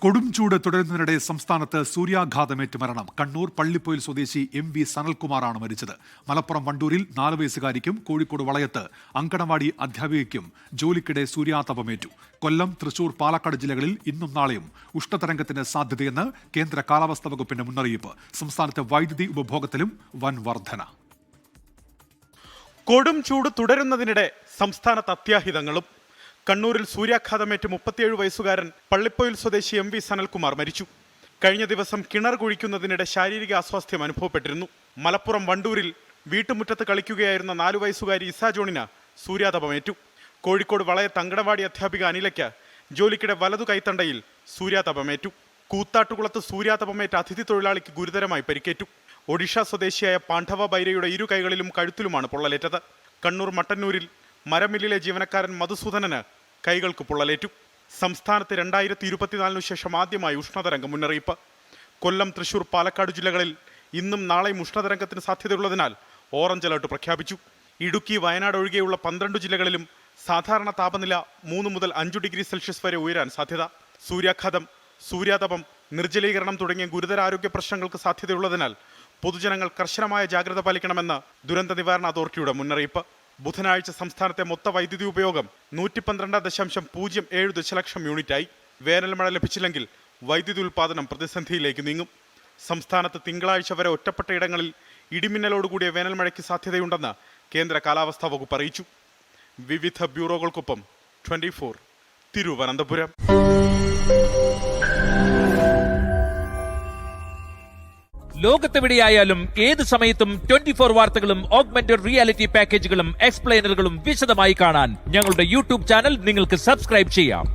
കൊടും ചൂട് തുടരുന്നതിനിടെ സംസ്ഥാനത്ത് സൂര്യാഘാതമേറ്റ് മരണം. കണ്ണൂർ പള്ളിപ്പൊയിൽ സ്വദേശി MV സനൽകുമാറാണ് മരിച്ചത്. മലപ്പുറം വണ്ടൂരിൽ 4 വയസ്സുകാരിക്കും കോഴിക്കോട് വളയത്ത് അങ്കണവാടി അധ്യാപികയ്ക്കും ജോലിക്കിടെ സൂര്യാതപമേറ്റു. കൊല്ലം, തൃശൂർ, പാലക്കാട് ജില്ലകളിൽ ഇന്നും നാളെയും ഉഷ്ണതരംഗത്തിന് സാധ്യതയെന്ന് കേന്ദ്ര കാലാവസ്ഥാ വകുപ്പിന്റെ മുന്നറിയിപ്പ്. സംസ്ഥാനത്തെ വൈദ്യുതി ഉപഭോഗത്തിലും വൻ വർധന. കൊടും ചൂട് തുടരുന്നതിനിടെ സംസ്ഥാനത്ത് അത്യാഹിതങ്ങളും. കണ്ണൂരിൽ സൂര്യാഘാതമേറ്റ് 37 വയസ്സുകാരൻ പള്ളിപ്പൊയിൽ സ്വദേശി MV സനൽകുമാർ മരിച്ചു. കഴിഞ്ഞ ദിവസം കിണർ കുഴിക്കുന്നതിനിടെ ശാരീരിക അസ്വാസ്ഥ്യം അനുഭവപ്പെട്ടിരുന്നു. മലപ്പുറം വണ്ടൂരിൽ വീട്ടുമുറ്റത്ത് കളിക്കുകയായിരുന്ന 4 വയസ്സുകാരി ഇസ ജോണിന് സൂര്യാതപമേറ്റു. കോഴിക്കോട് വളയത്ത് അങ്കണവാടി അധ്യാപിക അനിലയ്ക്ക് ജോലിക്കിടെ വലതു കൈത്തണ്ടയിൽ സൂര്യാതപമേറ്റു. കൂത്താട്ടുകുളത്ത് സൂര്യാതപമേറ്റ അതിഥി തൊഴിലാളിക്ക് ഗുരുതരമായി പരിക്കേറ്റു. ഒഡീഷ സ്വദേശിയായ പാണ്ഡവ ബൈരയുടെ 2 കൈകളിലും കഴുത്തിലുമാണ് പൊള്ളലേറ്റത്. കണ്ണൂർ മട്ടന്നൂരിൽ മരമില്ലിലെ ജീവനക്കാരൻ മധുസൂദനന് കൈകൾക്ക് പൊള്ളലേറ്റു. സംസ്ഥാനത്ത് 2024 ശേഷം ആദ്യമായി ഉഷ്ണതരംഗം മുന്നറിയിപ്പ്. കൊല്ലം, തൃശൂർ, പാലക്കാട് ജില്ലകളിൽ ഇന്നും നാളെയും ഉഷ്ണതരംഗത്തിന് സാധ്യതയുള്ളതിനാൽ ഓറഞ്ച് അലർട്ട് പ്രഖ്യാപിച്ചു. ഇടുക്കി, വയനാട് ഒഴികെയുള്ള 12 ജില്ലകളിലും സാധാരണ താപനില 3 മുതൽ 5 ഡിഗ്രി സെൽഷ്യസ് വരെ ഉയരാൻ സാധ്യത. സൂര്യാഘാതം, സൂര്യാതപം, നിർജ്ജലീകരണം തുടങ്ങിയ ഗുരുതര ആരോഗ്യ പ്രശ്നങ്ങൾക്ക് സാധ്യതയുള്ളതിനാൽ പൊതുജനങ്ങൾ കർശനമായ ജാഗ്രത പാലിക്കണമെന്ന് ദുരന്ത നിവാരണ അതോറിറ്റിയുടെ മുന്നറിയിപ്പ്. ബുധനാഴ്ച സംസ്ഥാനത്തെ മൊത്ത വൈദ്യുതി ഉപയോഗം 112.07 ദശലക്ഷം യൂണിറ്റായി. വേനൽ മഴ ലഭിച്ചില്ലെങ്കിൽ വൈദ്യുതി ഉൽപ്പാദനം പ്രതിസന്ധിയിലേക്ക് നീങ്ങും. സംസ്ഥാനത്ത് തിങ്കളാഴ്ച വരെ ഒറ്റപ്പെട്ട ഇടങ്ങളിൽ ഇടിമിന്നലോടുകൂടിയ വേനൽ മഴയ്ക്ക് സാധ്യതയുണ്ടെന്ന് കേന്ദ്ര കാലാവസ്ഥാ വകുപ്പ് അറിയിച്ചു. വിവിധ ബ്യൂറോകൾക്കൊപ്പം 24 തിരുവനന്തപുരം. ലോകത്തെവിടെയായാലും ഏത് സമയത്തും 24 വാർത്തകളും ഓഗ്മെന്റഡ് റിയാലിറ്റി പാക്കേജുകളും എക്സ്പ്ലെയിനറുകളും വിശദമായി കാണാൻ ഞങ്ങളുടെ YouTube ചാനൽ നിങ്ങൾക്ക് സബ്സ്ക്രൈബ് ചെയ്യാം.